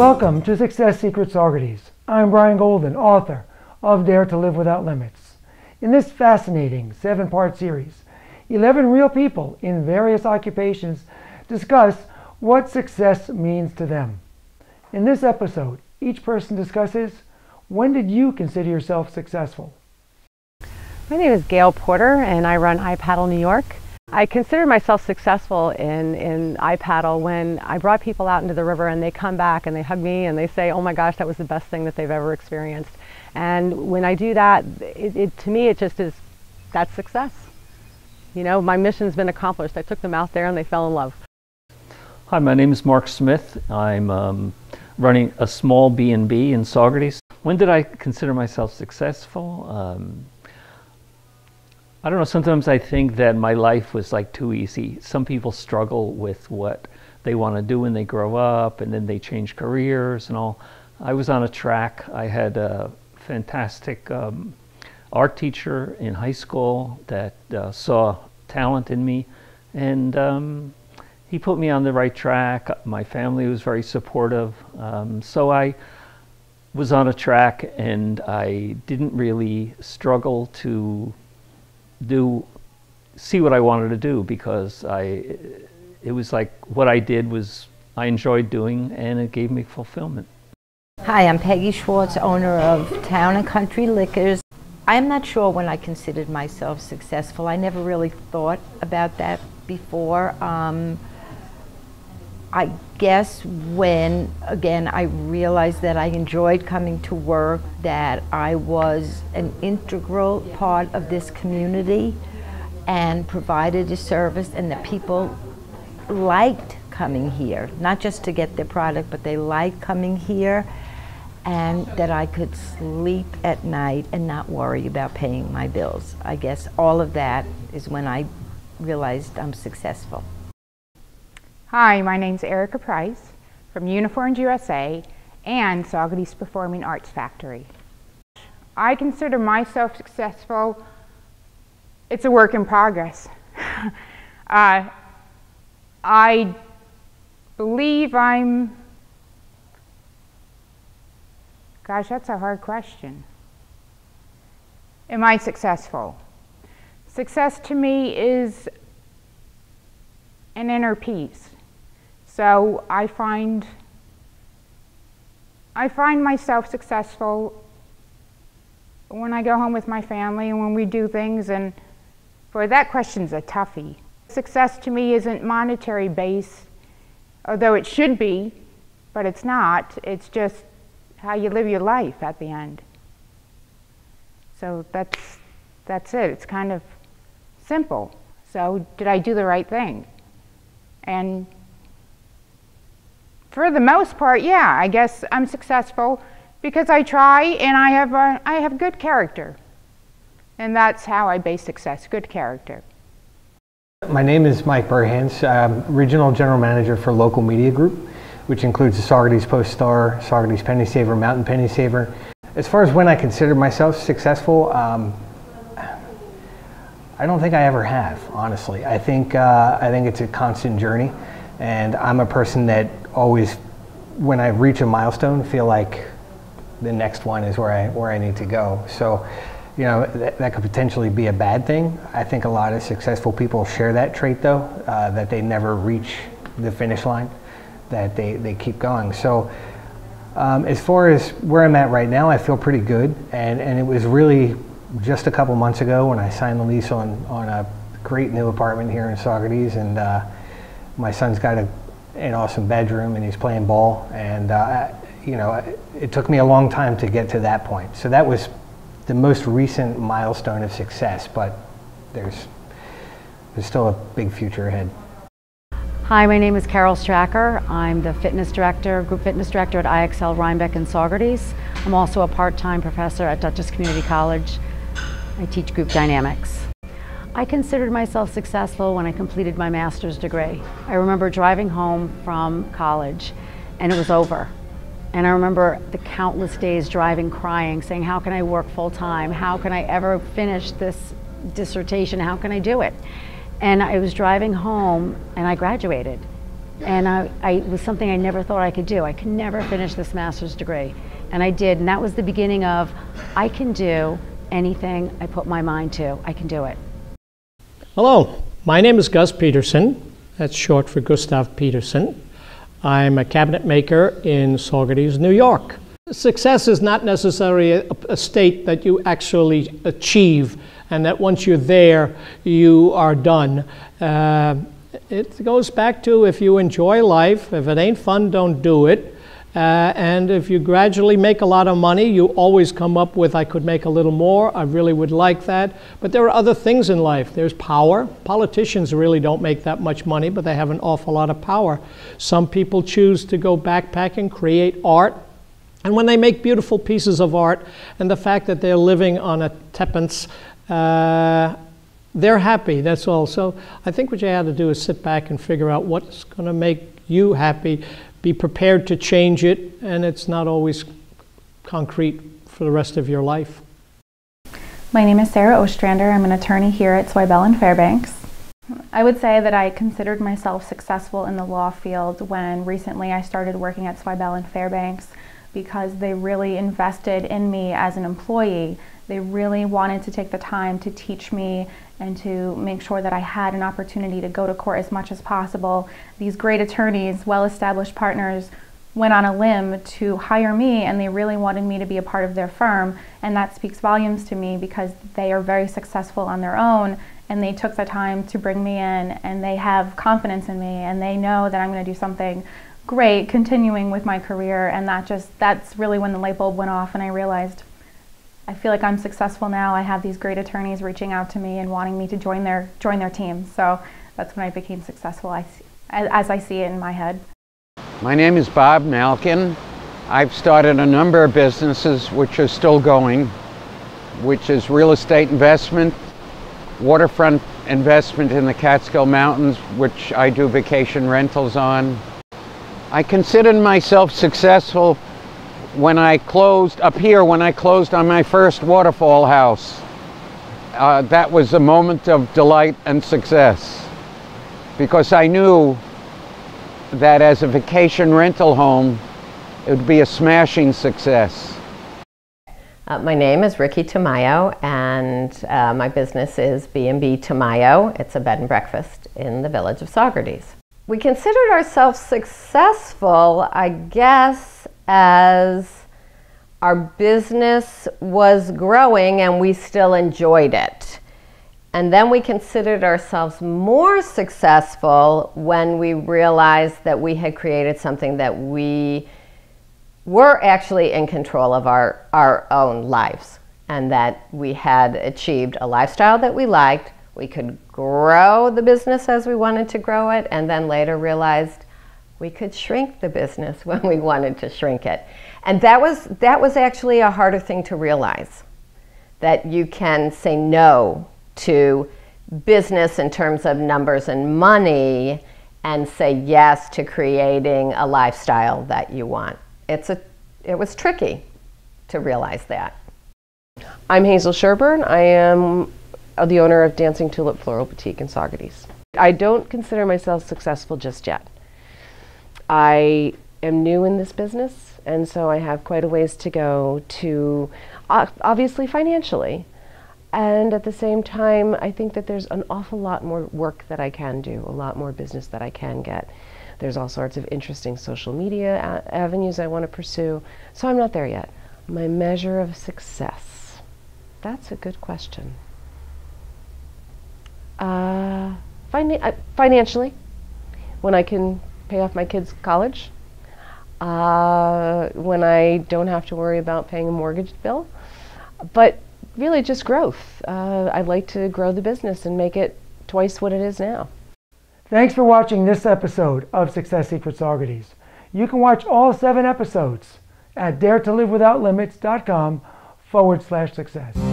Welcome to Success Secrets Saugerties. I'm Brian Golden, author of Dare to Live Without Limits. In this fascinating 7-part series, 11 real people in various occupations discuss what success means to them. In this episode, each person discusses, when did you consider yourself successful? My name is Gail Porter and I run iPaddle New York. I consider myself successful in iPaddle when I brought people out into the river and they come back and they hug me and they say, oh my gosh, that was the best thing that they've ever experienced. And when I do that, to me it just is, that's success. You know, my mission's been accomplished. I took them out there and they fell in love. Hi, my name is Mark Smith. I'm running a small B&B in Saugerties. When did I consider myself successful? I don't know, sometimes I think that my life was like too easy. Some people struggle with what they want to do when they grow up and then they change careers and all. I was on a track. I had a fantastic art teacher in high school that saw talent in me, and he put me on the right track. My family was very supportive, so I was on a track and I didn't really struggle to see what I wanted to do, because it was like what I did was I enjoyed doing and it gave me fulfillment. Hi, I'm Peggy Schwartz, owner of Town and Country Liquors. I'm not sure when I considered myself successful. I never really thought about that before. I guess when, again, I realized that I enjoyed coming to work, that I was an integral part of this community and provided a service, and that people liked coming here, not just to get their product, but they liked coming here, and that I could sleep at night and not worry about paying my bills. I guess all of that is when I realized I'm successful. Hi, my name's Erica Price from Uniforms USA and Saugerties Performing Arts Factory. I consider myself successful. It's a work in progress. I believe gosh, that's a hard question. Am I successful? Success to me is an inner peace. So I find myself successful when I go home with my family and when we do things, and boy, that question's a toughie. Success to me isn't monetary based, although it should be, but it's not. It's just how you live your life at the end. So that's it. It's kind of simple. So did I do the right thing? And for the most part, yeah, I guess I'm successful because I try and I have good character. And that's how I base success, good character. My name is Mike Burhans. I'm Regional General Manager for Local Media Group, which includes the Saugerties Post-Star, Saugerties Penny Saver, Mountain Penny Saver. As far as when I consider myself successful, I don't think I ever have, honestly. I think it's a constant journey, and I'm a person that always, when I reach a milestone, feel like the next one is where I need to go. So, you know, that could potentially be a bad thing. I think a lot of successful people share that trait, though, that they never reach the finish line, that they keep going. So as far as where I'm at right now, I feel pretty good, and it was really just a couple months ago when I signed the lease on a great new apartment here in Saugerties, and my son's got an awesome bedroom and he's playing ball, and you know, it took me a long time to get to that point. So that was the most recent milestone of success, but there's still a big future ahead. Hi, my name is Carol Stracker. I'm the group fitness director at IXL Rhinebeck in Saugerties. I'm also a part-time professor at Dutchess Community College. I teach group dynamics. I considered myself successful when I completed my master's degree. I remember driving home from college and it was over. And I remember the countless days driving crying, saying, how can I work full time? How can I ever finish this dissertation? How can I do it? And I was driving home and I graduated. And it was something I never thought I could do. I could never finish this master's degree. And I did, and that was the beginning of, I can do anything I put my mind to. I can do it. Hello, my name is Gus Peterson. That's short for Gustav Peterson. I'm a cabinet maker in Saugerties, New York. Success is not necessarily a state that you actually achieve, and that once you're there, you are done. It goes back to, if you enjoy life, if it ain't fun, don't do it. And if you gradually make a lot of money, you always come up with, I could make a little more, I really would like that. But there are other things in life. There's power. Politicians really don't make that much money, but they have an awful lot of power. Some people choose to go backpacking, create art. And when they make beautiful pieces of art, and the fact that they're living on a tuppence, they're happy, that's all. So I think what you have to do is sit back and figure out what's going to make you happy, be prepared to change it, and it's not always concrete for the rest of your life. My name is Sarah Ostrander. I'm an attorney here at Zweibel & Fairbanks. I would say that I considered myself successful in the law field when recently I started working at Zweibel & Fairbanks, because they really invested in me as an employee. They really wanted to take the time to teach me and to make sure that I had an opportunity to go to court as much as possible. These great attorneys, well-established partners, went on a limb to hire me, and they really wanted me to be a part of their firm. And that speaks volumes to me, because they are very successful on their own, and they took the time to bring me in, and they have confidence in me, and they know that I'm going to do something great continuing with my career. And that's really when the light bulb went off, and I realized, I feel like I'm successful now. I have these great attorneys reaching out to me and wanting me to join their team. So that's when I became successful, as I see it in my head. My name is Bob Malkin. I've started a number of businesses which are still going, which is real estate investment, waterfront investment in the Catskill Mountains, which I do vacation rentals on. I considered myself successful when I closed on my first waterfall house. That was a moment of delight and success, because I knew that as a vacation rental home, it would be a smashing success. My name is Ricky Tamayo, and my business is B&B Tamayo. It's a bed and breakfast in the village of Saugerties. We considered ourselves successful, I guess, as our business was growing and we still enjoyed it. And then we considered ourselves more successful when we realized that we had created something that we were actually in control of our own lives, and that we had achieved a lifestyle that we liked. We could grow the business as we wanted to grow it, and then later realized we could shrink the business when we wanted to shrink it. And that was actually a harder thing to realize, that you can say no to business in terms of numbers and money and say yes to creating a lifestyle that you want. It was tricky to realize that. I'm Hazel Sherburne. I am the owner of Dancing Tulip Floral Boutique in Saugerties. I don't consider myself successful just yet. I am new in this business, and so I have quite a ways to go to, obviously financially. And at the same time, I think that there's an awful lot more work that I can do, a lot more business that I can get. There's all sorts of interesting social media avenues I want to pursue, so I'm not there yet. My measure of success, that's a good question. Financially, when I can pay off my kids' college, when I don't have to worry about paying a mortgage bill, but really just growth. I'd like to grow the business and make it twice what it is now. Thanks for watching this episode of Success Secrets Saugerties. You can watch all 7 episodes at daretolivewithoutlimits.com/success.